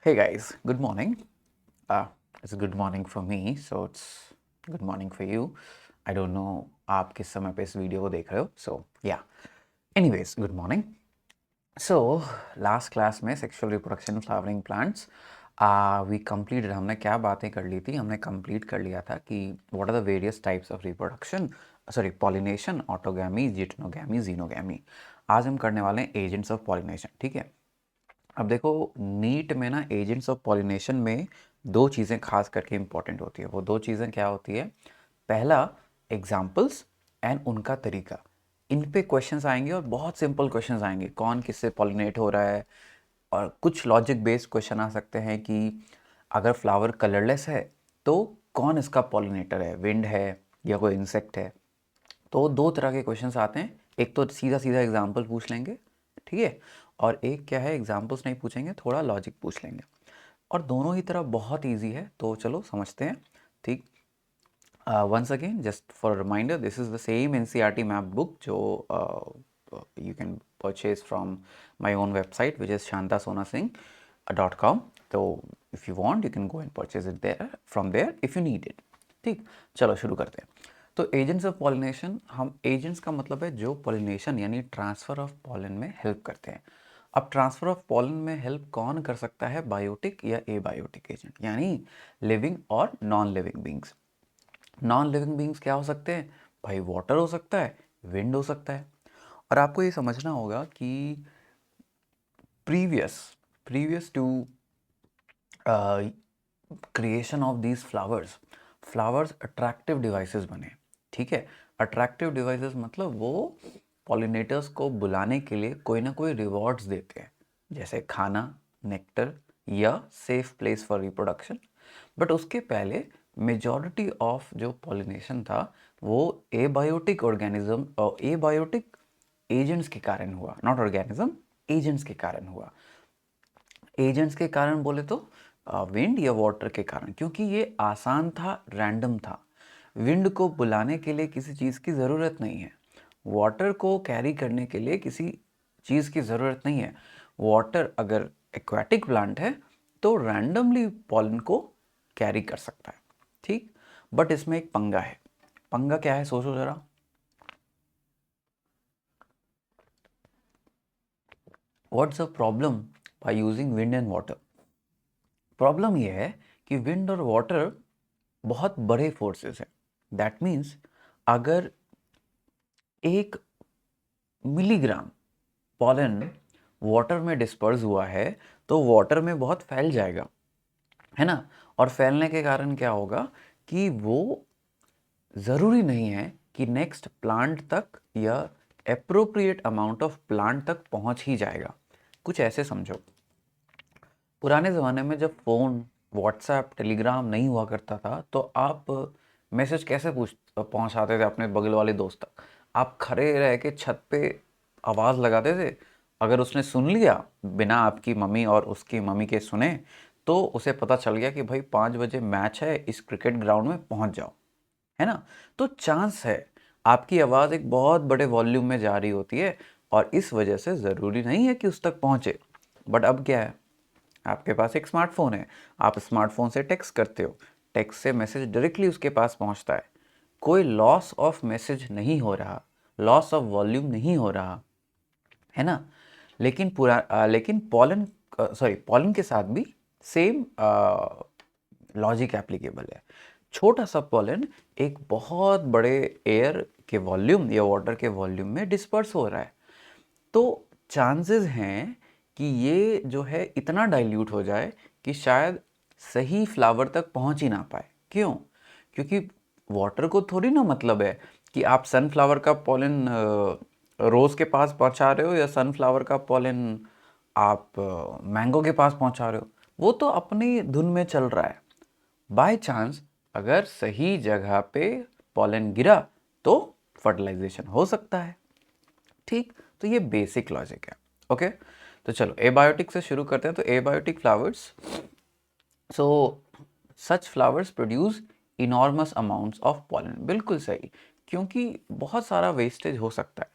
Hey guys, good morning. It's a good morning for me, so it's good morning for you. I don't know आप किस समय पे इस video को देख रहे हो. So yeah. Anyways, good morning. So last class में sexual reproduction flowering plants we completed. हमने क्या बातें कर ली थी? हमने complete कर लिया था कि what are the various types of reproduction, sorry, pollination, autogamy, geitonogamy, xenogamy. आज हम करने वाले हैं agents of pollination. ठीक है. अब देखो नीट में ना एजेंट्स ऑफ पॉलिनेशन में दो चीज़ें खास करके इंपॉर्टेंट होती है. वो दो चीज़ें क्या होती है? पहला एग्जाम्पल्स एंड उनका तरीका. इन पे क्वेश्चंस आएंगे और बहुत सिंपल क्वेश्चंस आएंगे. कौन किससे पॉलिनेट हो रहा है, और कुछ लॉजिक बेस्ड क्वेश्चन आ सकते हैं कि अगर फ्लावर कलरलेस है तो कौन इसका पॉलिनेटर है, विंड है या कोई इंसेक्ट है. तो दो तरह के क्वेश्चंस आते हैं. एक तो सीधा सीधा एग्जाम्पल पूछ लेंगे, ठीक है, और एक क्या है, एग्जाम्पल्स नहीं पूछेंगे, थोड़ा लॉजिक पूछ लेंगे. और दोनों ही तरफ बहुत इजी है. तो चलो समझते हैं. ठीक. Once again just for reminder, this is the same NCERT map book जो you can purchase from my own website which is shantasonasingh.com. तो if you want you can go and purchase it there from there if you need it. ठीक. चलो शुरू करते हैं. तो agents of pollination, हम agents का मतलब है जो पॉलिनेशन यानी ट्रांसफ़र ऑफ पॉलन में हेल्प करते हैं. अब ट्रांसफ़र ऑफ पॉलन में हेल्प कौन कर सकता है? बायोटिक या एबायोटिक एजेंट, यानी लिविंग और non living beings. Non living beings क्या हो सकते हैं भाई? वाटर हो सकता है, विंड हो सकता है. और आपको ये समझना होगा कि previous to creation of these flowers attractive devices बने. ठीक है. अट्रैक्टिव डिवाइसेस मतलब वो पॉलिनेटर्स को बुलाने के लिए कोई ना कोई रिवॉर्ड्स देते हैं, जैसे खाना, नेक्टर या safe place for reproduction. But उसके पहले मेजॉरिटी ऑफ जो पॉलिनेशन था वो एबायोटिक ऑर्गेनिज्म और एबायोटिक एजेंट्स के कारण हुआ. नॉट ऑर्गेनिज्म, एजेंट्स के कारण हुआ. एजेंट्स के कारण बोले तो विंड या वाटर के कारण, क्योंकि ये आसान था, रैंडम था. विंड को बुलाने के लिए किसी चीज़ की ज़रूरत नहीं है. वाटर को कैरी करने के लिए किसी चीज़ की ज़रूरत नहीं है. वाटर अगर एक्वाटिक प्लांट है तो रैंडमली पॉलन को कैरी कर सकता है. ठीक. बट इसमें एक पंगा है. पंगा क्या है? सोचो ज़रा. What's the problem by using wind and water? Problem ये है कि विंड और वाटर बहुत बड़े फोर्सेस हैं. दैट मीन्स अगर 1 मिलीग्राम पॉलन वाटर में डिस्पर्स हुआ है तो वाटर में बहुत फैल जाएगा, है ना. और फैलने के कारण क्या होगा कि वो ज़रूरी नहीं है कि नेक्स्ट प्लांट तक या एप्रोप्रिएट अमाउंट ऑफ प्लांट तक पहुंच ही जाएगा. कुछ ऐसे समझो. पुराने ज़माने में जब फ़ोन, व्हाट्सएप, टेलीग्राम नहीं हुआ करता था तो आप मैसेज कैसे पहुंचाते थे अपने बगल वाले दोस्त तक? आप खड़े रह के छत पे आवाज़ लगाते थे. अगर उसने सुन लिया बिना आपकी मम्मी और उसकी मम्मी के सुने तो उसे पता चल गया कि भाई 5 बजे मैच है, इस क्रिकेट ग्राउंड में पहुंच जाओ, है ना. तो चांस है आपकी आवाज़ एक बहुत बड़े वॉल्यूम में जा रही होती है और इस वजह से ज़रूरी नहीं है कि उस तक पहुंचे. बट अब क्या है? आपके पास एक स्मार्टफोन है. आप स्मार्टफोन से टेक्स्ट करते हो. टेक्स्ट से मैसेज डायरेक्टली उसके पास पहुंचता है. कोई लॉस ऑफ मैसेज नहीं हो रहा, लॉस ऑफ वॉल्यूम नहीं हो रहा, है ना. लेकिन पॉलन के साथ भी सेम लॉजिक एप्लीकेबल है. छोटा सा पॉलन एक बहुत बड़े एयर के वॉल्यूम या वाटर के वॉल्यूम में डिस्पर्स हो रहा है. तो चांसेस हैं कि ये जो है इतना डाइल्यूट हो जाए कि शायद सही फ्लावर तक पहुंच ही ना पाए. क्यों? क्योंकि वाटर को थोड़ी ना मतलब है कि आप सनफ्लावर का पॉलन रोज़ के पास पहुंचा रहे हो या सनफ्लावर का पॉलन आप मैंगो के पास पहुंचा रहे हो. वो तो अपनी धुन में चल रहा है. बाय चांस अगर सही जगह पे पॉलन गिरा तो फर्टिलाइजेशन हो सकता है. ठीक. तो ये बेसिक लॉजिक है. ओके. तो चलो एबायोटिक से शुरू करते हैं. तो abiotic flowers, so such flowers produce enormous amounts of pollen. बिल्कुल सही. क्योंकि बहुत सारा वेस्टेज हो सकता है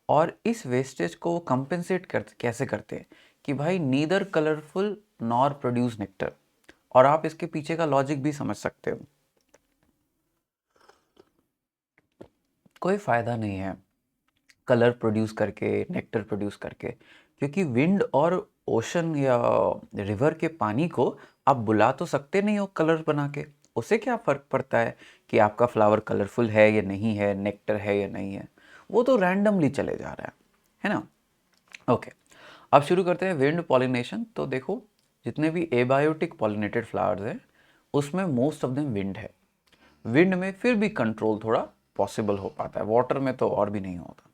और इस वेस्टेज को कंपेंसेट कैसे करते हैं कि भाई neither colourful nor produce nectar. और आप इसके पीछे का लॉजिक भी समझ सकते हो। कोई फायदा नहीं है कलर प्रोड्यूस करके, नेक्टर प्रोड्यूस करके, क्योंकि विंड और ओशन या रिवर के पानी को आप बुला तो सकते नहीं हो कलर बना के। उससे क्या फ़र्क पड़ता है कि आपका फ्लावर कलरफुल है या नहीं है, नेक्टर है या नहीं है, वो तो रैंडमली चले जा रहा है ना। ओके, अब शुरू करते हैं विंड पॉलिनेशन। तो देखो, जितने भी एबायोटिक पॉलिनेटेड फ्लावर्स हैं उसमें मोस्ट ऑफ देम विंड है। विंड में फिर भी कंट्रोल थोड़ा पॉसिबल हो पाता है, वाटर में तो और भी नहीं होता।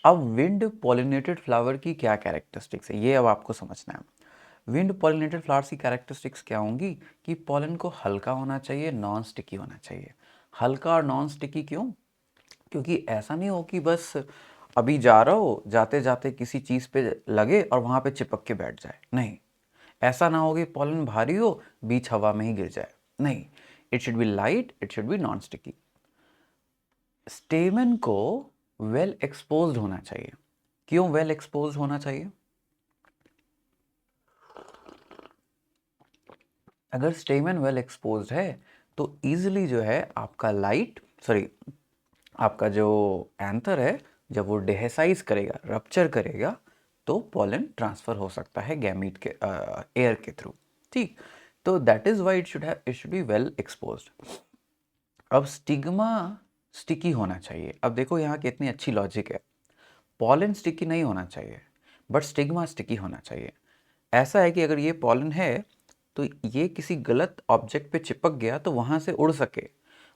अब विंड पॉलिनेटेड फ्लावर की क्या कैरेक्टरिस्टिक्स है, ये अब आपको समझना है। विंड पॉलिनेटेड फ्लावर्स की कैरेक्टरिस्टिक्स क्या होंगी कि पॉलन को हल्का होना चाहिए, नॉन स्टिकी होना चाहिए। हल्का और नॉन स्टिकी क्यों? क्योंकि ऐसा नहीं हो कि बस अभी जा रहा हो, जाते जाते किसी चीज़ पे लगे और वहाँ पे चिपक के बैठ जाए, नहीं। ऐसा ना हो कि पॉलन भारी हो, बीच हवा में ही गिर जाए, नहीं। It should be light, it should be non sticky. स्टेमन को वेल एक्सपोज्ड होना चाहिए। क्यों वेल एक्सपोज्ड होना चाहिए? अगर स्टेमन वेल एक्सपोज्ड है तो इजीली जो है आपका आपका जो एंथर है, जब वो डेहेसाइज करेगा, रप्चर करेगा, तो पॉलन ट्रांसफर हो सकता है गैमीट के एयर के थ्रू। ठीक, तो that is why it should be well exposed. अब स्टिग्मा स्टिकी होना चाहिए। अब देखो यहाँ कितनी अच्छी लॉजिक है। पॉलन स्टिकी नहीं होना चाहिए, बट स्टिग्मा स्टिकी होना चाहिए। ऐसा है कि अगर ये पॉलन है तो ये किसी गलत ऑब्जेक्ट पे चिपक गया तो वहाँ से उड़ सके,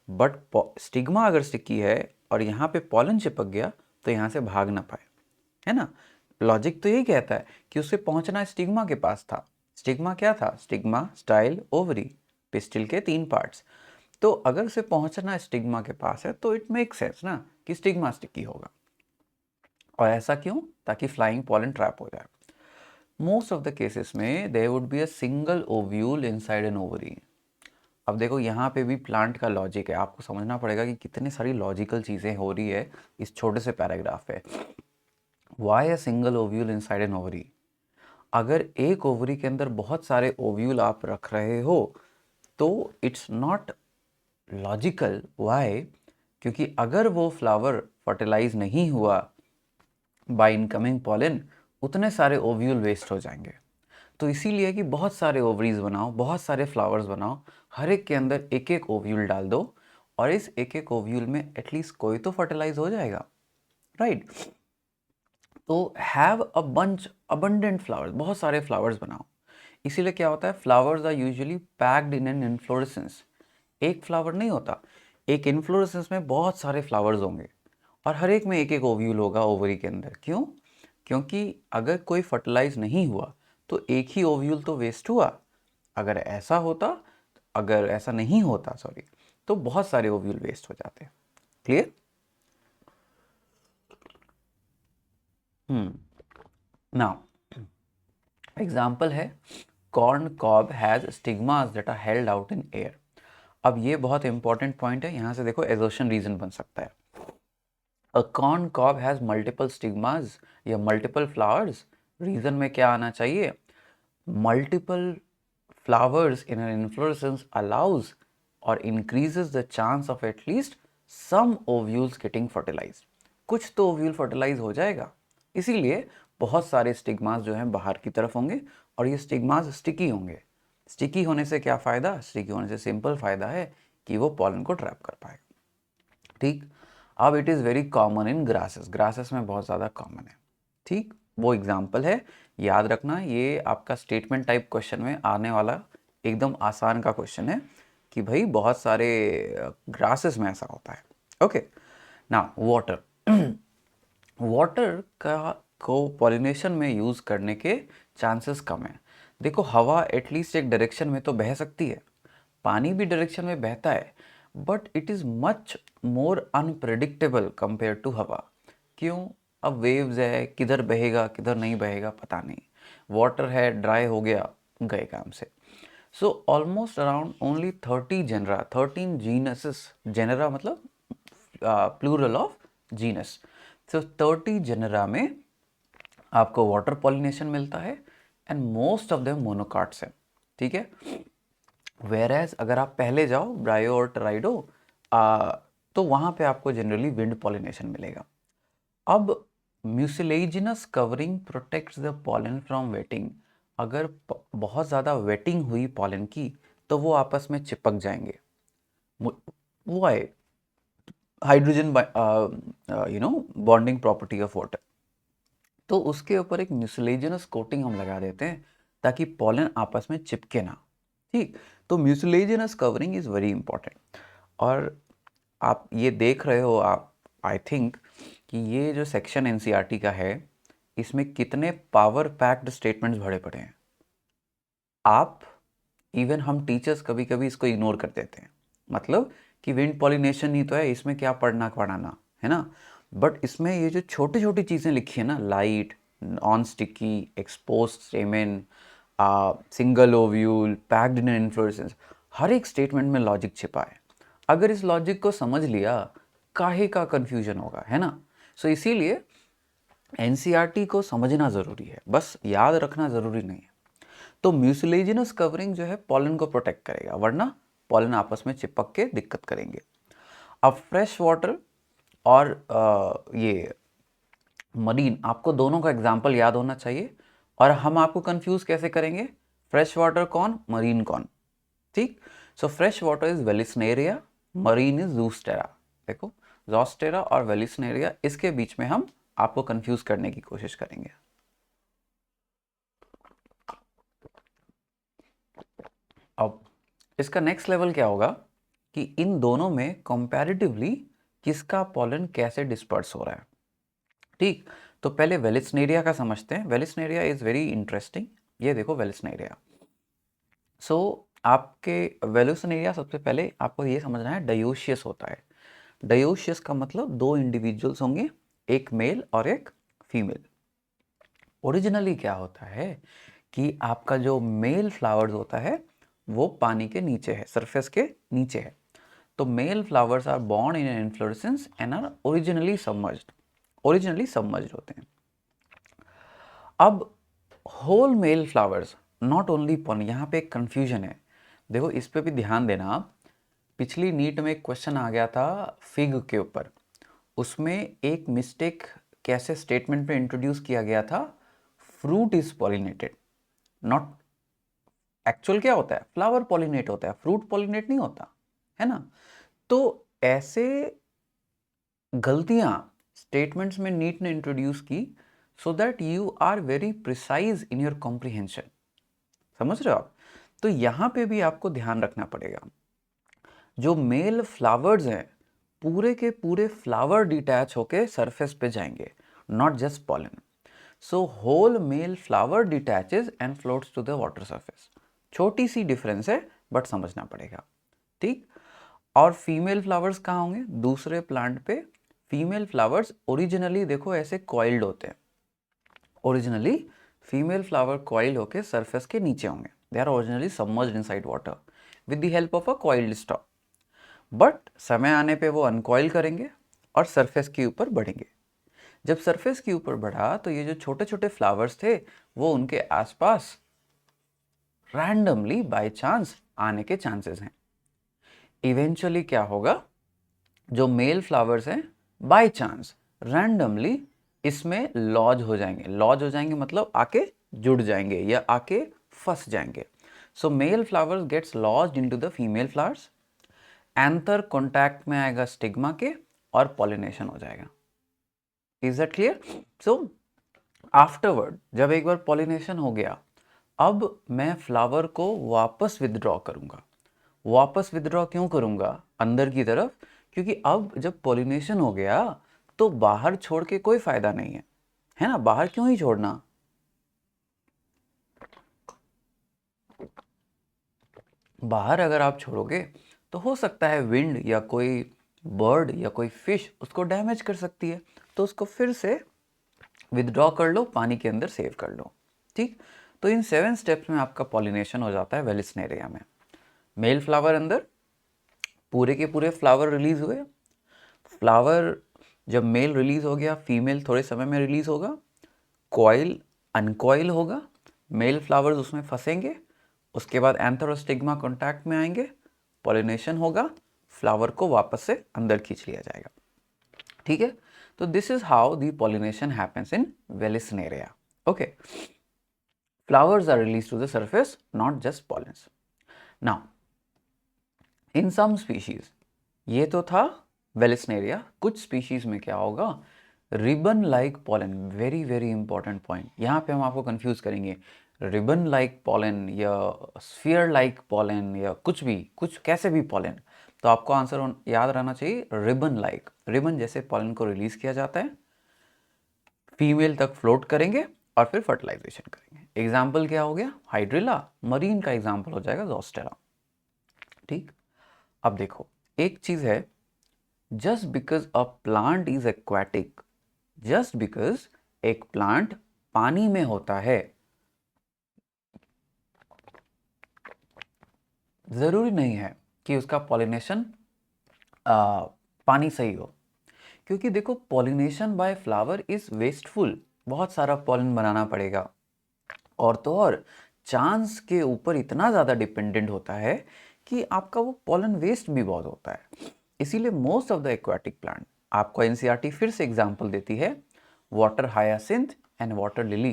बट स्टिग्मा अगर स्टिकी है और यहाँ पे पॉलन चिपक गया तो यहाँ से भाग ना पाए, है ना। लॉजिक तो यही कहता है कि उसे पहुँचना स्टिग्मा के पास था। स्टिग्मा क्या था? स्टिग्मा, स्टाइल, ओवरी, पिस्टिल के 3 पार्ट्स। तो अगर उसे पहुँचना स्टिग्मा के पास है तो इट मेक सेंस ना कि स्टिग्मा स्टिकी होगा। और ऐसा क्यों? ताकि फ्लाइंग पॉलन ट्रैप हो जाए। मोस्ट ऑफ द केसेस में there would be a single ovule inside an ovary. अब देखो यहाँ पे भी प्लांट का लॉजिक है, आपको समझना पड़ेगा कि कितनी सारी लॉजिकल चीज़ें हो रही है इस छोटे से पैराग्राफ पे। Why a single ovule inside an ovary? अगर एक ओवरी के अंदर बहुत सारे ओव्यूल आप रख रहे हो तो इट्स नॉट लॉजिकल। वाई? क्योंकि अगर वो फ्लावर फर्टिलाइज नहीं हुआ बाय इनकमिंग पॉलन, उतने सारे ओव्यूल वेस्ट हो जाएंगे। तो इसीलिए कि बहुत सारे ओवरीज बनाओ, बहुत सारे फ्लावर्स बनाओ, हर एक के अंदर एक एक ओव्यूल डाल दो, और इस एक एक ओव्यूल में एटलीस्ट कोई तो फर्टिलाइज हो जाएगा, राइट। तो have a bunch abundant flowers, बहुत सारे फ्लावर्स बनाओ। इसीलिए क्या होता है, flowers are usually packed in an inflorescence. एक फ्लावर नहीं होता, एक इन्फ्लोरेसेंस में बहुत सारे फ्लावर्स होंगे और हर एक में एक एक ओव्यूल होगा ओवरी के अंदर। क्यों? क्योंकि अगर कोई फर्टिलाइज नहीं हुआ तो एक ही ओव्यूल तो वेस्ट हुआ। अगर ऐसा नहीं होता सॉरी, तो बहुत सारे ओव्यूल वेस्ट हो जाते। क्लियर? नाउ एग्जाम्पल है, corn cob has stigmas that are held out in air. अब ये बहुत इंपॉर्टेंट पॉइंट है, यहाँ से देखो एजर्शन रीजन बन सकता है। A corn cob has multiple stigmas या मल्टीपल फ्लावर्स। रीजन में क्या आना चाहिए? Multiple flowers in an inflorescence allows or increases the chance of at least some ovules getting fertilized। कुछ तो ओव्यूल फर्टिलाइज हो जाएगा, इसीलिए बहुत सारे स्टिग्मास जो हैं बाहर की तरफ होंगे और ये स्टिग्मास स्टिकी होंगे। स्टिकी होने से क्या फ़ायदा? स्टिकी होने से सिंपल फ़ायदा है कि वो पॉलन को ट्रैप कर पाएगा। ठीक, अब it is very common in grasses, grasses में बहुत ज़्यादा कॉमन है। ठीक, वो एग्जाम्पल है, याद रखना। ये आपका स्टेटमेंट टाइप क्वेश्चन में आने वाला एकदम आसान का क्वेश्चन है कि भाई बहुत सारे ग्रासेस में ऐसा होता है। ओके, ना वाटर वाटर का को पॉलिनेशन में यूज़ करने के चांसेस कम है। देखो, हवा एटलीस्ट एक डायरेक्शन में तो बह सकती है, पानी भी डायरेक्शन में बहता है, but it is much more unpredictable compare to हवा। क्यों? अब वेव्स है, किधर बहेगा किधर नहीं बहेगा पता नहीं। वाटर है, ड्राई हो गया, गए काम से। So almost around only 30 genera, 13 genuses, genera मतलब plural of genus. So 30 genera में आपको वाटर पॉलिनेशन मिलता है and most of them monocots हैं, ठीक है। वेयर एज अगर आप पहले जाओ ब्रायो और टराइडो, तो वहाँ पे आपको जनरली विंड पॉलिनेशन मिलेगा। अब mucilaginous covering protects the pollen from waiting. अगर बहुत ज़्यादा वेटिंग हुई पॉलन की तो वो आपस में चिपक जाएंगे। वो है hydrogen bonding property of water. तो उसके ऊपर एक म्यूसिलेजिनस कोटिंग हम लगा देते हैं ताकि पॉलन आपस में चिपके ना, ठीक। तो mucilaginous covering is very important. और आप ये देख रहे हो, आप आई थिंक कि ये जो सेक्शन एनसीईआरटी का है इसमें कितने पावर पैक्ड स्टेटमेंट्स भरे पड़े हैं। आप इवन हम टीचर्स कभी कभी इसको इग्नोर कर देते हैं, मतलब कि विंड पॉलिनेशन ही तो है, इसमें क्या पढ़ना पढ़ाना है ना। बट इसमें ये जो छोटी छोटी चीज़ें लिखी है ना, light, non sticky, expose stamen, single ovule, packed in inflorescence, हर एक स्टेटमेंट में लॉजिक छिपा है। अगर इस लॉजिक को समझ लिया, काहे का कन्फ्यूजन होगा, है ना। सो इसीलिए एनसीईआरटी को समझना ज़रूरी है, बस याद रखना ज़रूरी नहीं है। तो म्यूसिलेजिनस कवरिंग जो है पॉलन को प्रोटेक्ट करेगा, वरना पॉलन आपस में चिपक के दिक्कत करेंगे। अब फ्रेश वाटर और ये मरीन, आपको दोनों का एग्जाम्पल याद होना चाहिए। और हम आपको कंफ्यूज कैसे करेंगे, फ्रेश वाटर कौन, मरीन कौन, ठीक। So fresh water is Vallisneria, marine is Zostera. देखो, जॉस्टेरा और वेलिस्नेरिया, इसके बीच में हम आपको कंफ्यूज करने की कोशिश करेंगे। अब इसका नेक्स्ट लेवल क्या होगा कि इन दोनों में कंपैरेटिवली किसका पॉलन कैसे डिस्पर्स हो रहा है, ठीक। तो पहले वेलिस्नेरिया का समझते हैं। Vallisneria is very interesting. ये देखो वेलिस्नेरिया। सो आपके वेलिस्नेरिया, सबसे पहले आपको ये समझना है डायोशियस होता है। डायोशियस का मतलब दो इंडिविजुअल्स होंगे, एक मेल और एक फीमेल। ओरिजिनली क्या होता है कि आपका जो मेल फ्लावर्स होता है वो पानी के नीचे है, सरफेस के नीचे है। तो male flowers are born in an inflorescence and are originally submerged होते हैं। अब whole male flowers, not only pollen, यहाँ पे एक कंफ्यूजन है, देखो इस पे भी ध्यान देना आप। पिछली नीट में एक क्वेश्चन आ गया था फिग के ऊपर, उसमें एक मिस्टेक कैसे स्टेटमेंट पे इंट्रोड्यूस किया गया था, fruit is pollinated, not actual क्या होता है, फ्लावर पॉलिनेट होता है, फ्रूट पॉलिनेट नहीं होता, है ना। तो ऐसे गलतियां स्टेटमेंट्स में नीट ने इंट्रोड्यूस की so that you are very precise in your comprehension, समझ रहे हो आप। तो यहां पे भी आपको ध्यान रखना पड़ेगा, जो मेल फ्लावर्स हैं पूरे के पूरे फ्लावर डिटैच होके सरफेस पे जाएंगे, not just pollen. So whole male flower detaches and floats to the water surface. छोटी सी डिफरेंस है बट समझना पड़ेगा, ठीक। और फीमेल फ्लावर्स कहाँ होंगे, दूसरे प्लांट पे। फीमेल फ्लावर्स ओरिजिनली देखो ऐसे कॉइल्ड होते हैं, ओरिजिनली फीमेल फ्लावर कॉइल होके सरफेस के नीचे होंगे, they are originally submerged inside water with the help of a coiled stalk. But समय आने पे वो अनकॉइल करेंगे और सरफेस के ऊपर बढ़ेंगे। जब सरफेस के ऊपर बढ़ा तो ये जो छोटे छोटे फ्लावर्स थे वो उनके आसपास रैंडमली बाय चांस आने के चांसेस हैं। इवेंचुअली क्या होगा, जो मेल फ्लावर्स हैं बाय चांस रैंडमली इसमें लॉज हो जाएंगे मतलब आके जुड़ जाएंगे या आके फंस जाएंगे। So male flowers gets lodged into the female flowers, anther contact में आएगा स्टिग्मा के और पॉलिनेशन हो जाएगा। Is that clear. So afterward जब एक बार पॉलिनेशन हो गया, अब मैं फ्लावर को वापस विदड्रॉ करूंगा। वापस विदड्रॉ क्यों करूंगा अंदर की तरफ, क्योंकि अब जब पॉलिनेशन हो गया तो बाहर छोड़ के कोई फायदा नहीं है ना। बाहर क्यों ही छोड़ना, बाहर अगर आप छोड़ोगे तो हो सकता है विंड या कोई बर्ड या कोई फिश उसको डैमेज कर सकती है, तो उसको फिर से विदड्रॉ कर लो, पानी के अंदर सेव कर लो, ठीक। तो इन 7 स्टेप्स में आपका पॉलिनेशन हो जाता है वेलिस्नेरिया में। मेल फ्लावर अंदर, पूरे के पूरे फ्लावर रिलीज हुए, फ्लावर जब मेल रिलीज हो गया फीमेल थोड़े समय में रिलीज होगा, कॉइल अनकॉइल होगा, मेल फ्लावर्स उसमें फंसेंगे, उसके बाद एंथर और स्टिग्मा कॉन्टैक्ट में आएंगे, पॉलिनेशन होगा, फ्लावर को वापस से अंदर खींच लिया जाएगा। ठीक है, तो this is how the pollination happens in Vallisneria. Okay, flowers are released to the surface, not just pollens. Now, in some species, ये तो था वेलिसनेरिया, कुछ स्पीशीज में क्या होगा, ribbon like pollen. Very very important point, यहाँ पे हम आपको कंफ्यूज करेंगे, रिबन लाइक पॉलन या स्फीयर लाइक पॉलन या कुछ भी, कुछ कैसे भी पॉलन, तो आपको आंसर याद रहना चाहिए रिबन लाइक। रिबन जैसे पॉलन को रिलीज किया जाता है, फीमेल तक फ्लोट करेंगे और फिर फर्टिलाइजेशन करेंगे। एग्जाम्पल क्या हो गया, हाइड्रिला, मरीन का एग्जाम्पल हो जाएगा जोस्टेरा। ठीक, अब देखो एक चीज है, just because a plant is aquatic, just because एक प्लांट पानी में होता है, जरूरी नहीं है कि उसका पॉलिनेशन पानी से ही हो। क्योंकि देखो pollination by flower is wasteful, बहुत सारा पॉलन बनाना पड़ेगा, और तो और चांस के ऊपर इतना ज़्यादा डिपेंडेंट होता है कि आपका वो पॉलन वेस्ट भी बहुत होता है। इसीलिए most of the aquatic plant, आपको एनसीईआरटी फिर से एग्जांपल देती है, water hyacinth and water lily.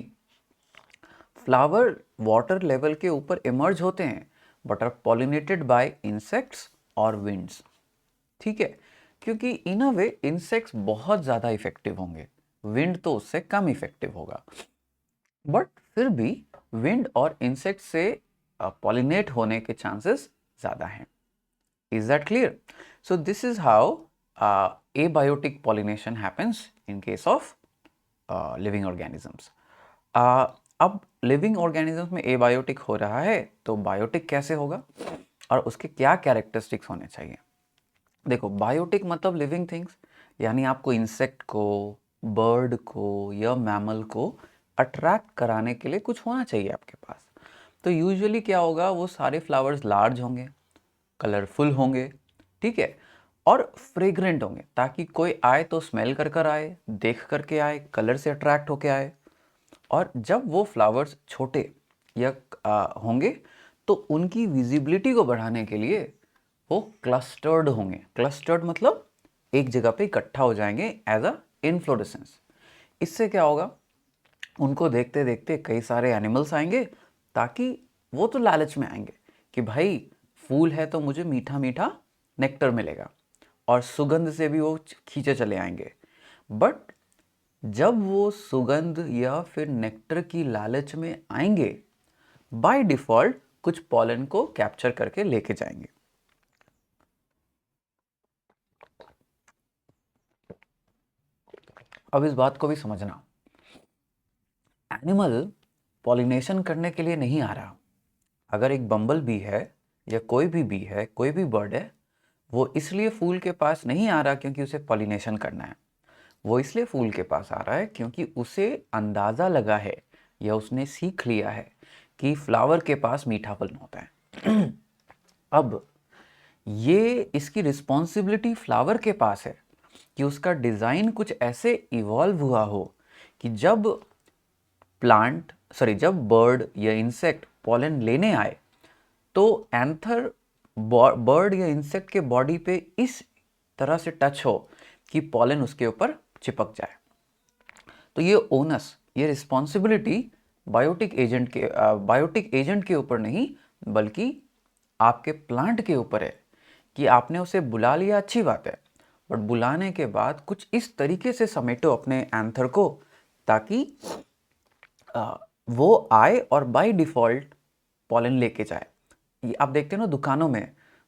Flower water level के ऊपर इमर्ज होते हैं but are pollinated by insects और विंड्स। ठीक है, क्योंकि इन अ वे इंसेक्ट्स बहुत ज़्यादा इफेक्टिव होंगे, विंड तो उससे कम इफेक्टिव होगा, बट फिर भी विंड और इंसेक्ट से पॉलिनेट होने के चांसेस ज़्यादा हैं। Is that clear? So this is how abiotic pollination happens in case of living organisms. अब लिविंग ऑर्गेनिजम्स में एबायोटिक हो रहा है तो बायोटिक कैसे होगा और उसके क्या कैरेक्टरिस्टिक्स होने चाहिए। देखो बायोटिक मतलब लिविंग थिंग्स, यानी आपको इंसेक्ट को, बर्ड को या मैमल को अट्रैक्ट कराने के लिए कुछ होना चाहिए आपके पास। तो यूजुअली क्या होगा, वो सारे फ्लावर्स लार्ज होंगे, कलरफुल होंगे, ठीक है, और फ्रेग्रेंट होंगे, ताकि कोई आए तो स्मेल कर कर आए, देख करके आए, कलर से अट्रैक्ट होके आए। और जब वो फ्लावर्स छोटे या होंगे तो उनकी विजिबिलिटी को बढ़ाने के लिए वो क्लस्टर्ड होंगे। क्लस्टर्ड मतलब एक जगह पे इकट्ठा हो जाएंगे एज अ इन्फ्लोरेसेंस। इससे क्या होगा, उनको देखते देखते कई सारे एनिमल्स आएंगे, ताकि वो तो लालच में आएंगे कि भाई फूल है तो मुझे मीठा मीठा नेक्टर मिलेगा, और सुगंध से भी वो खींचे चले आएंगे। बट जब वो सुगंध या फिर नेक्टर की लालच में आएंगे, बाय डिफॉल्ट कुछ पॉलन को कैप्चर करके लेके जाएंगे। अब इस बात को भी समझना, एनिमल पॉलिनेशन करने के लिए नहीं आ रहा। अगर एक बम्बल बी है या कोई भी बी है, कोई भी बर्ड है, वो इसलिए फूल के पास नहीं आ रहा क्योंकि उसे पॉलिनेशन करना है, वो इसलिए फूल के पास आ रहा है क्योंकि उसे अंदाज़ा लगा है या उसने सीख लिया है कि फ्लावर के पास मीठा फल होता है। अब ये इसकी रिस्पॉन्सिबिलिटी फ्लावर के पास है कि उसका डिज़ाइन कुछ ऐसे इवॉल्व हुआ हो कि जब बर्ड या इंसेक्ट पॉलन लेने आए तो एंथर बर्ड या इंसेक्ट के बॉडी पे इस तरह से टच हो कि पॉलन उसके ऊपर चिपक जाए। तो ये ओनस, ये रिस्पॉन्सिबिलिटी बायोटिक एजेंट के ऊपर नहीं, बल्कि आपके प्लांट के ऊपर है कि आपने उसे बुला लिया, अच्छी बात है, बट बुलाने के बाद कुछ इस तरीके से समेटो अपने एंथर को ताकि वो आए और बाय डिफ़ॉल्ट पॉलन लेके जाए। ये आप देखते हैं ना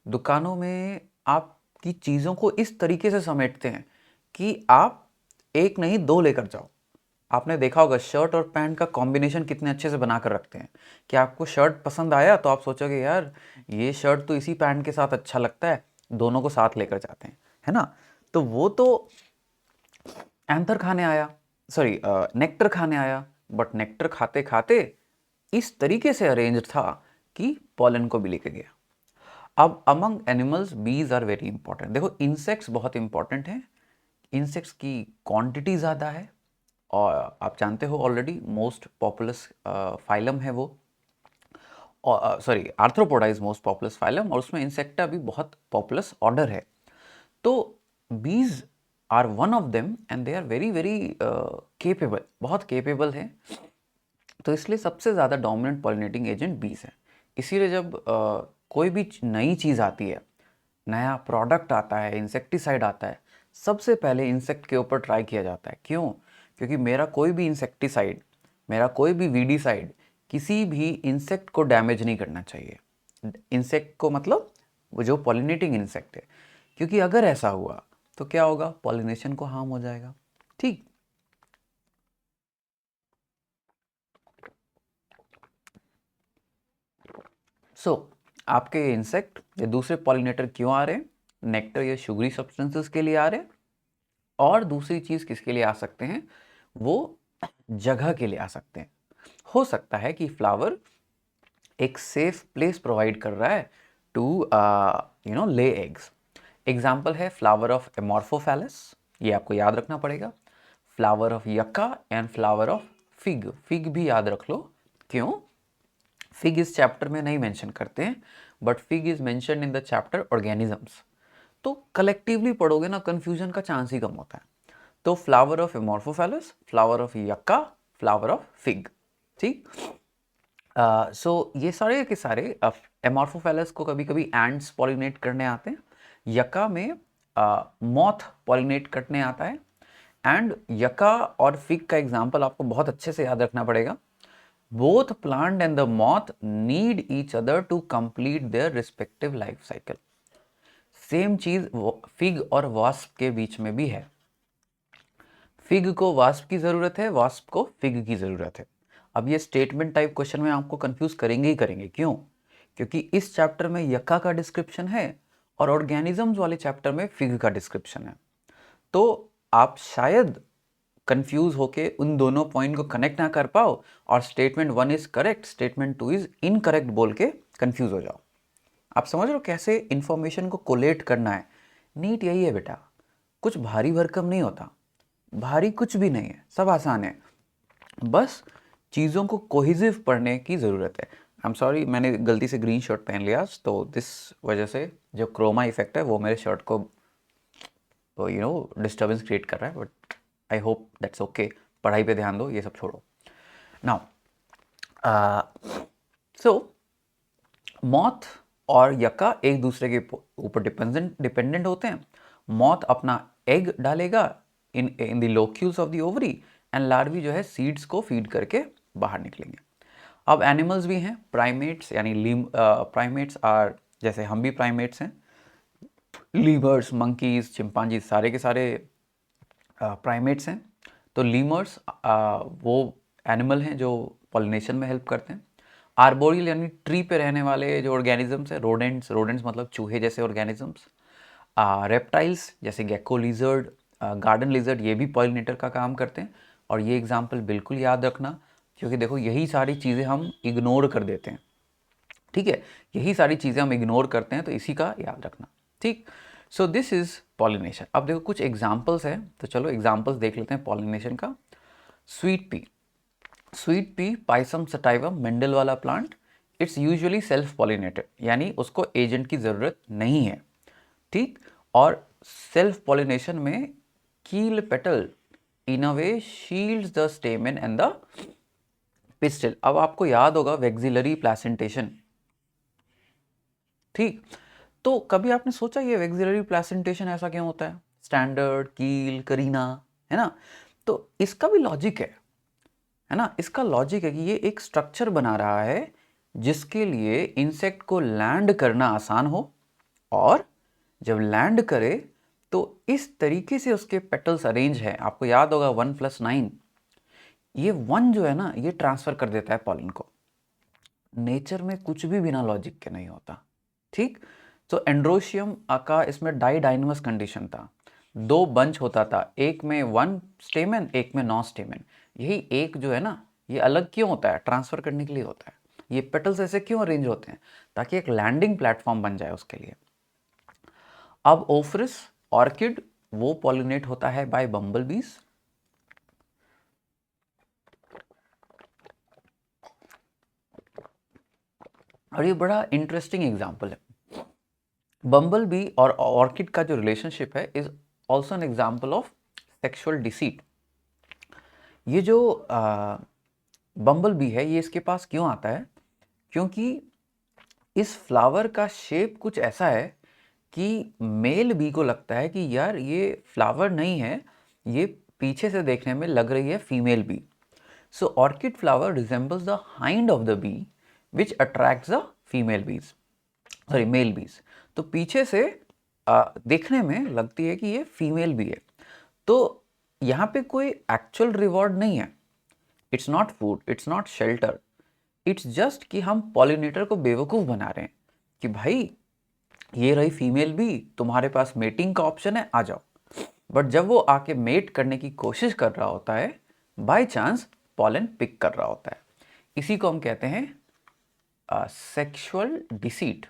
दुकानों में आपकी चीज़ों को इस तरीके से समेटते हैं कि आप एक नहीं दो लेकर जाओ। आपने देखा होगा शर्ट और पैंट का कॉम्बिनेशन कितने अच्छे से बना कर रखते हैं कि आपको शर्ट पसंद आया तो आप सोचोगे यार ये शर्ट तो इसी पैंट के साथ अच्छा लगता है, दोनों को साथ लेकर जाते हैं, है ना। तो वो तो एंथर खाने आया, सॉरी नेक्टर खाने आया, बट नेक्टर खाते खाते इस तरीके से अरेंज था कि पॉलन को भी लेके गया। अब among animals bees are very important. देखो इंसेक्ट्स बहुत इंपॉर्टेंट हैं, इंसेक्ट्स की क्वांटिटी ज़्यादा है और आप जानते हो ऑलरेडी मोस्ट पॉपुलस फाइलम है वो, sorry arthropoda is most populous phylum, और उसमें इंसेक्टा भी बहुत पॉपुलस ऑर्डर है। तो bees are one of them and they are very very capable, बहुत केपेबल हैं। तो इसलिए सबसे ज़्यादा डोमिनेंट पॉलिनेटिंग एजेंट बीज है। इसीलिए जब कोई भी नई चीज़ आती है, नया प्रोडक्ट आता है, इंसेक्टिसाइड आता है, सबसे पहले इंसेक्ट के ऊपर ट्राई किया जाता है। क्यों? क्योंकि मेरा कोई भी इंसेक्टिसाइड, मेरा कोई भी वीडीसाइड किसी भी इंसेक्ट को डैमेज नहीं करना चाहिए। इंसेक्ट को मतलब वो जो पॉलिनेटिंग इंसेक्ट है, क्योंकि अगर ऐसा हुआ तो क्या होगा, पॉलिनेशन को हार्म हो जाएगा। ठीक। सो आपके इंसेक्ट या दूसरे पॉलिनेटर क्यों आ रहे हैं? नेक्टर या शुगरी सब्सटेंसेस के लिए आ रहे हैं। और दूसरी चीज़ किसके लिए आ सकते हैं? वो जगह के लिए आ सकते हैं। हो सकता है कि फ्लावर एक सेफ प्लेस प्रोवाइड कर रहा है टू ले एग्स। एग्जाम्पल है फ्लावर ऑफ एमॉर्फोफैलस, ये आपको याद रखना पड़ेगा। Flower of yucca and flower of fig. Fig भी याद रख लो। क्यों? फिग इस चैप्टर में नहीं मेंशन करते हैं, but fig is mention in the chapter organisms. तो कलेक्टिवली पढ़ोगे ना, कंफ्यूजन का चांस ही कम होता है। तो flower of Amorphophallus, flower of yucca, flower of fig. ठीक। सो ये सारे के सारे एमॉर्फोफैलस को कभी कभी एंड्स पॉलिनेट करने आते हैं, यक्का में मॉथ पॉलिनेट करने आता है। एंड यक्का और फिग का एग्जाम्पल आपको बहुत अच्छे से याद रखना पड़ेगा। Both plant and the moth need each other to complete their respective life cycle. Same चीज फिग और वास्प के बीच में भी है। फिग को वास्प की जरूरत है, वास्प को फिग की जरूरत है। अब ये स्टेटमेंट टाइप क्वेश्चन में आपको कंफ्यूज करेंगे ही करेंगे। क्यों? क्योंकि इस चैप्टर में यक्का का डिस्क्रिप्शन है और ऑर्गेनिजम्स वाले चैप्टर में फिग का डिस्क्रिप्शन है। तो आप शायद कंफ्यूज होके उन दोनों पॉइंट को कनेक्ट ना कर पाओ और statement 1 is correct, statement 2 is incorrect बोल के कंफ्यूज हो जाओ। आप समझ रहे हो कैसे इंफॉर्मेशन को कोलेट करना है? नीट यही है बेटा, कुछ भारी भरकम नहीं होता, भारी कुछ भी नहीं है, सब आसान है। बस चीज़ों को कोहिजिव पढ़ने की ज़रूरत है। आई एम सॉरी, मैंने गलती से ग्रीन शर्ट पहन लिया, तो दिस वजह से जो क्रोमा इफेक्ट है वो मेरे शर्ट को डिस्टर्बेंस क्रिएट कर रहा है, but I hope that's okay. पढ़ाई पे ध्यान दो, ये सब छोड़ो। नाउ सो मॉथ और यक्का एक दूसरे के ऊपर डिपेंडेंट होते हैं। मॉथ अपना एग डालेगा in the locules of the ovary, and larvae जो है सीड्स को फीड करके बाहर निकलेंगे। अब एनिमल्स भी हैं, प्राइमेट्स, यानी प्राइमेट्स आर, जैसे हम भी प्राइमेट्स हैं, लीमर्स, मंकीज, चिंपांजी, सारे के सारे प्राइमेट्स हैं। तो लीमर्स वो एनिमल हैं जो पॉलिनेशन में हेल्प करते हैं। आर्बोरियल यानी ट्री पे रहने वाले जो ऑर्गेनिजम्स हैं, रोडेंट्स, रोडेंट्स मतलब चूहे जैसे ऑर्गेनिजम्स। रेप्टाइल्स जैसे गेको, लिजर्ड, गार्डन लिजर्ड, ये भी पॉलिनेटर का काम करते हैं। और ये एग्जाम्पल बिल्कुल याद रखना, क्योंकि देखो यही सारी चीज़ें हम इग्नोर कर देते हैं। ठीक है, यही सारी चीज़ें हम इग्नोर करते हैं, तो इसी का याद रखना। ठीक। सो दिस इज पॉलिनेशन। अब देखो कुछ एग्जाम्पल्स हैं, तो चलो एग्जाम्पल्स देख लेते हैं पॉलिनेशन का। Sweet pea, sweet pea Pisum sativum, Mendel वाला plant. It's usually self pollinated, यानी उसको एजेंट की ज़रूरत नहीं है। ठीक। और सेल्फ पॉलिनेशन में कील petal in a way shields the स्टेमन and the pistil. अब आपको याद होगा वेक्सिलरी प्लेसेंटेशन। ठीक। तो कभी आपने सोचा ये वेक्सिलरी प्लेसेंटेशन ऐसा क्यों होता है? स्टैंडर्ड, कील, करीना, है ना? तो इसका भी लॉजिक है ना? इसका लॉजिक है कि ये एक स्ट्रक्चर बना रहा है जिसके लिए इंसेक्ट को लैंड करना आसान हो, और जब लैंड करे तो इस तरीके से उसके पेटल्स अरेंज है। आपको याद होगा 1+9, ये 1 जो है ना, ये ट्रांसफर कर देता है पॉलन को। नेचर में कुछ भी बिना लॉजिक के नहीं होता। ठीक। तो एंड्रोशियम का इसमें डाइडाइनमस कंडीशन था, 2 बंच होता था, एक में 1 स्टेमन, एक में 9 स्टेमन। यही एक जो है ना, ये अलग क्यों होता है? ट्रांसफर करने के लिए होता है। ये पेटल्स ऐसे क्यों अरेंज होते हैं? ताकि एक लैंडिंग प्लेटफॉर्म बन जाए उसके लिए। अब ओफ्रिस ऑर्किड, वो पॉलिनेट होता है बाय बम्बल बीज। और ये बड़ा इंटरेस्टिंग एग्जाम्पल है। बम्बल बी और ऑर्किड का जो रिलेशनशिप है is also an example of sexual deceit. ये जो बम्बल बी है ये इसके पास क्यों आता है, क्योंकि इस फ्लावर का शेप कुछ ऐसा है कि मेल बी को लगता है कि यार ये फ्लावर नहीं है, ये पीछे से देखने में लग रही है female bee. So orchid flower resembles the hind of the bee which attracts the female bees, sorry male bees. तो पीछे से देखने में लगती है कि ये फीमेल बी है। तो यहाँ पे कोई एक्चुअल रिवॉर्ड नहीं है, it's not food, it's not shelter, it's just कि हम पॉलिनेटर को बेवकूफ़ बना रहे हैं कि भाई ये रही फीमेल बी, तुम्हारे पास मेटिंग का ऑप्शन है, आ जाओ। बट जब वो आके मेट करने की कोशिश कर रहा होता है, बाय चांस पॉलन पिक कर रहा होता है। इसी को हम कहते हैं सेक्सुअल डिसीट।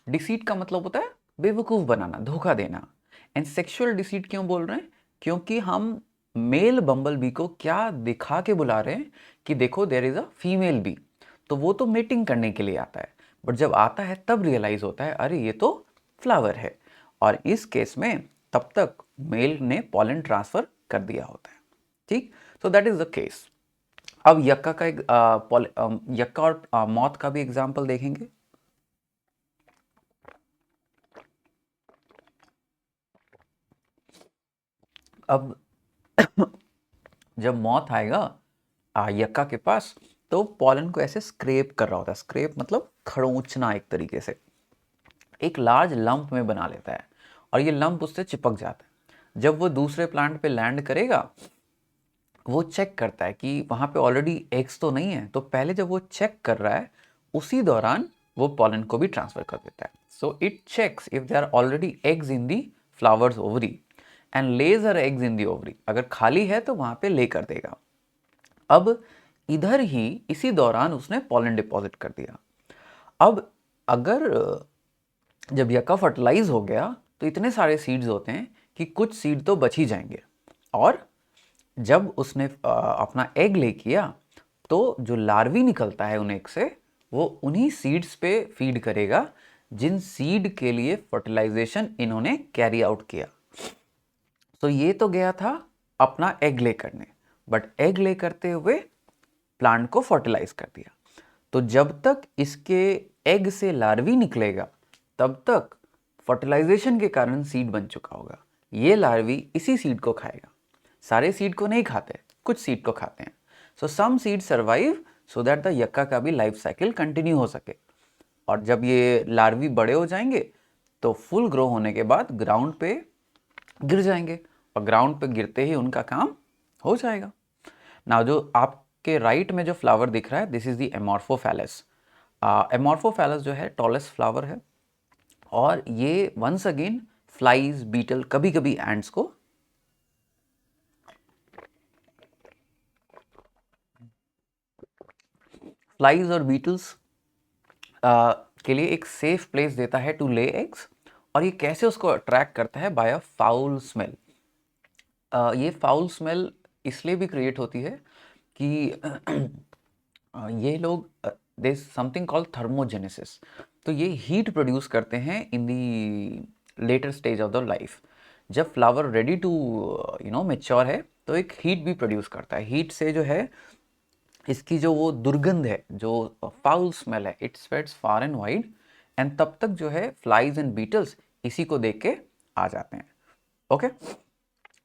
डिसीट का मतलब होता है बेवकूफ़ बनाना, धोखा देना। एंड सेक्सुअल डिसीट क्यों बोल रहे हैं, क्योंकि हम मेल बम्बल बी को क्या दिखा के बुला रहे हैं कि देखो there is a female bee. तो वो तो मेटिंग करने के लिए आता है, बट जब आता है तब रियलाइज़ होता है अरे ये तो फ्लावर है। और इस केस में तब तक मेल ने पॉलन ट्रांसफ़र कर दिया होता है। ठीक, so that is the case. अब यक्का का एक यक्का और मौत का भी एग्जाम्पल देखेंगे। अब जब मौत आएगा यक्का के पास, तो पॉलन को ऐसे स्क्रेप कर रहा होता है। स्क्रेप मतलब खरोंचना, एक तरीके से एक लार्ज लंप में बना लेता है और ये लंप उससे चिपक जाता है। जब वो दूसरे प्लांट पे लैंड करेगा, वो चेक करता है कि वहाँ पे ऑलरेडी एग्स तो नहीं है। तो पहले जब वो चेक कर रहा है, उसी दौरान वो पॉलन को भी ट्रांसफर कर देता है। So it checks if there are already eggs in the flower's ovary and lays her eggs in the ovary. अगर खाली है तो वहाँ पे ले कर देगा। अब इधर ही इसी दौरान उसने पॉलन डिपॉजिट कर दिया। अब अगर जब यक्का फर्टिलाइज हो गया तो इतने सारे सीड्स होते हैं कि कुछ सीड तो बच ही जाएंगे। और जब उसने अपना एग ले किया, तो जो लार्वी निकलता है उन एग से, वो उन्हीं सीड्स पे फीड करेगा जिन सीड के लिए फर्टिलाइजेशन इन्होंने कैरी आउट किया। तो ये तो गया था अपना एग ले करने, बट एग ले करते हुए प्लांट को फर्टिलाइज कर दिया। तो जब तक इसके एग से लार्वी निकलेगा, तब तक फर्टिलाइजेशन के कारण सीड बन चुका होगा। ये लार्वी इसी सीड को खाएगा। सारे सीड को नहीं खाते, कुछ सीड को खाते हैं। So some seed survive so that the yucca का भी लाइफ साइकिल कंटिन्यू हो सके। और जब ये लार्वी बड़े हो जाएंगे तो फुल ग्रो होने के बाद ग्राउंड पे गिर जाएंगे, और ग्राउंड पे गिरते ही उनका काम हो जाएगा। ना जो आपके राइट में जो फ्लावर दिख रहा है, दिस इज द एमॉर्फोफैलस। एमॉर्फोफैलस जो है टॉलेस्ट फ्लावर है, और ये वंस अगेन फ्लाइज, बीटल, कभी कभी एंड्स को फ्लाइज और बीटल्स के लिए एक सेफ प्लेस देता है टू ले एग्स। और ये कैसे उसको अट्रैक्ट करता है, बाय अ फाउल स्मेल। ये फाउल स्मेल इसलिए भी क्रिएट होती है कि ये लोग दे समथिंग कॉल्ड थर्मोजेनेसिस। तो ये हीट प्रोड्यूस करते हैं in the later stage of the life. जब फ्लावर रेडी टू मेच्योर है, तो एक हीट भी प्रोड्यूस करता है। हीट से जो है इसकी जो वो दुर्गंध है, जो फाउल स्मेल है, it spreads far and wide. And तब तक जो है फ्लाइज एंड बीटल्स इसी को देख के आ जाते हैं। Okay,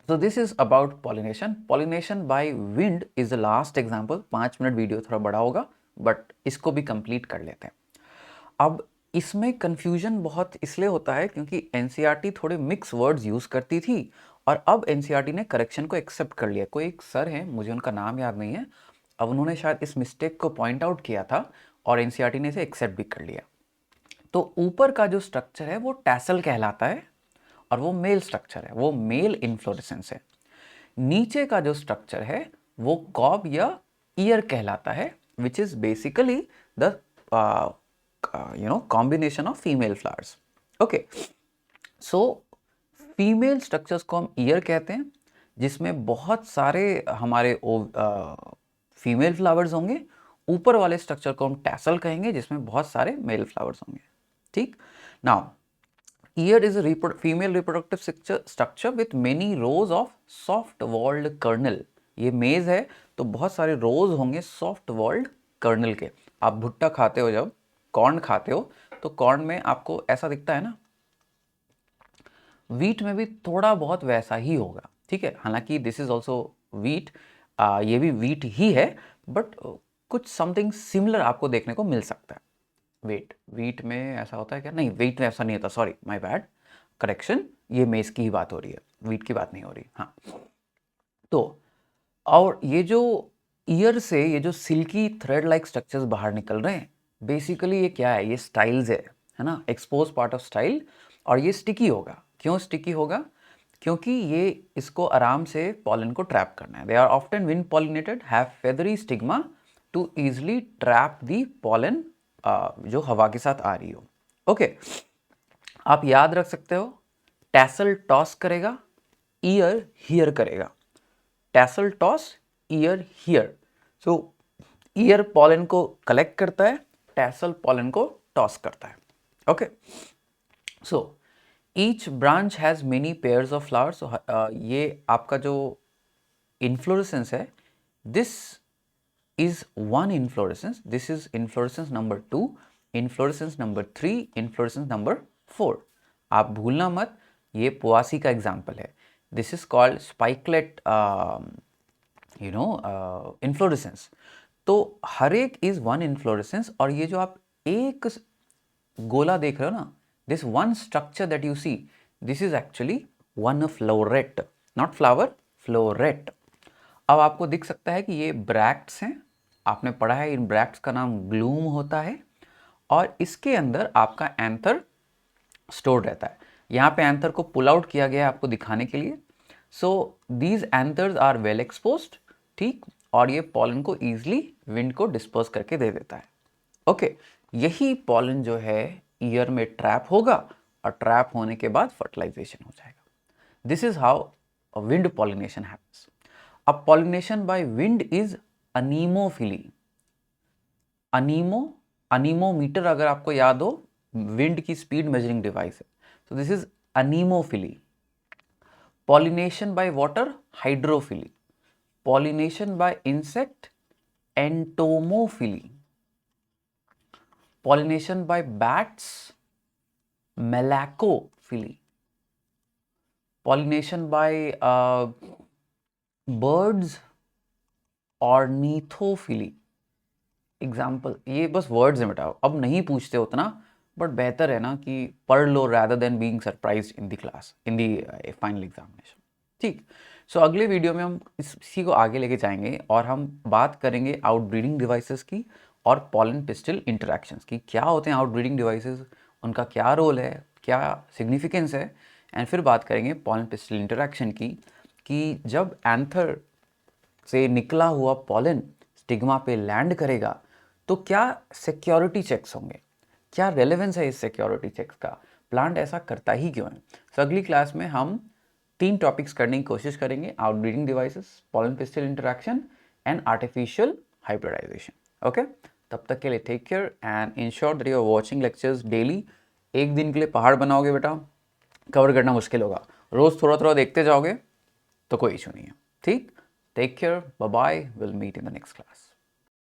so this is about pollination. Pollination by wind is the last example. 5 minute video थोड़ा बड़ा होगा, बट इसको भी कंप्लीट कर लेते हैं। अब इसमें कंफ्यूजन बहुत इसलिए होता है क्योंकि एनसीईआरटी थोड़े मिक्स वर्ड्स यूज़ करती थी, और अब एनसीईआरटी ने करेक्शन को एक्सेप्ट कर लिया। कोई एक सर हैं, मुझे उनका नाम याद नहीं है, अब उन्होंने शायद इस मिस्टेक को पॉइंट आउट किया था और एनसीईआरटी ने इसे एक्सेप्ट भी कर लिया। तो ऊपर का जो स्ट्रक्चर है वो टैसल कहलाता है, और वो मेल स्ट्रक्चर है, वो मेल इन्फ्लोरेसेंस है। नीचे का जो स्ट्रक्चर है वो कॉब या ईयर कहलाता है, which is basically the combination of female flowers. Okay, so female structures को हम ईयर कहते हैं, जिसमें बहुत सारे हमारे फीमेल फ्लावर्स होंगे, ऊपर वाले स्ट्रक्चर को हम टैसल कहेंगे, जिसमें बहुत सारे मेल फ्लावर्स होंगे। ठीक, now ear is a female reproductive structure with many rows of soft walled kernel. ये मेज है तो बहुत सारे रोज होंगे सॉफ्ट वॉल्ड कर्नल के। आप भुट्टा खाते हो, जब कॉर्न खाते हो तो कॉर्न में आपको ऐसा दिखता है ना, वीट में भी थोड़ा बहुत वैसा ही होगा। ठीक है, हालांकि दिस इज ऑल्सो वीट, ये भी वीट ही है, बट कुछ समथिंग सिमिलर आपको देखने को मिल सकता है। वीट में ऐसा होता है क्या? नहीं, वीट में ऐसा नहीं होता, सॉरी माय बैड, करेक्शन, ये मेज की ही बात हो रही है, वीट की बात नहीं हो रही। हाँ, तो और ये जो ईयर से ये जो सिल्की थ्रेड लाइक स्ट्रक्चर्स बाहर निकल रहे हैं, बेसिकली ये क्या है? ये स्टाइल्स है ना, एक्सपोज पार्ट ऑफ स्टाइल। और ये स्टिकी होगा। क्यों स्टिकी होगा? क्योंकि ये इसको आराम से पॉलन को ट्रैप करना है। They are often wind pollinated, have feathery stigma to easily trap the pollen जो हवा के साथ आ रही हो। ओके, आप याद रख सकते हो, टैसल टॉस करेगा, ईयर हियर करेगा। Tassel toss, year here. So year pollen को कलेक्ट करता है, टैसल पॉलन को टॉस करता है। Okay, so each branch has many pairs of flowers. ये आपका जो इन्फ्लोरेसेंस है, this is one inflorescence, this is inflorescence number 2, inflorescence number 3, inflorescence number 4। आप भूलना मत, ये पोआसी का एग्जाम्पल है। This is called spikelet inflorescence. तो हर एक इज वन इन्फ्लोरेसेंस। और ये जो आप एक गोला देख रहे हो ना, this one structure that you see, this is actually one floret, not flower, floret. अब आपको दिख सकता है कि ये ब्रैक्ट्स हैं, आपने पढ़ा है इन ब्रैक्ट्स का नाम ग्लूम होता है, और इसके अंदर आपका एंथर स्टोर रहता है। यहाँ पे एंथर को पुल आउट किया गया है आपको दिखाने के लिए। So these anthers are well exposed, ठीक, और ये पॉलन को ईजिली विंड को डिस्पर्स करके दे देता है। ओके, यही पॉलन जो है ईयर में ट्रैप होगा, और ट्रैप होने के बाद फर्टिलाइजेशन हो जाएगा। This is how wind pollination happens. अब पॉलिनेशन बाय विंड इज अनीमोफिली। अनीमोमीटर अगर आपको याद हो, विंड की स्पीड मेजरिंग डिवाइस है। So this is anemophily. Pollination by water, hydrophily. Pollination by insect, entomophily. Pollination by bats, malacophily. Pollination by birds, ornithophily. Example, ये बस words में बताओ, अब नहीं पूछते उतना, बट बेहतर है ना कि पढ़ लो rather than being surprised in the class, in the final examination. ठीक, सो अगले वीडियो में हम इसी को आगे लेके जाएंगे, और हम बात करेंगे आउटब्रीडिंग डिवाइसेस की और पॉलन पिस्टिल इंटरैक्शंस की। क्या होते हैं आउटब्रीडिंग डिवाइसेस, उनका क्या रोल है, क्या सिग्निफिकेंस है, एंड फिर बात करेंगे पॉलन पिस्टिल इंटरैक्शन की, कि जब एंथर से निकला हुआ पॉलन स्टिग्मा पे लैंड करेगा तो क्या सिक्योरिटी चेक्स होंगे, क्या रेलेवेंस है इस सिक्योरिटी चेक्स का, प्लांट ऐसा करता ही क्यों है। सो अगली क्लास में हम 3 टॉपिक्स करने की कोशिश करेंगे, outbreeding devices, pollen pistil interaction and artificial hybridization. Okay, तब तक के लिए take care and ensure that you are watching lectures daily. एक दिन के लिए पहाड़ बनाओगे बेटा, कवर करना मुश्किल होगा, रोज़ थोड़ा थोड़ा देखते जाओगे तो कोई इशू नहीं है। ठीक, take care, bye bye, will meet in the next class.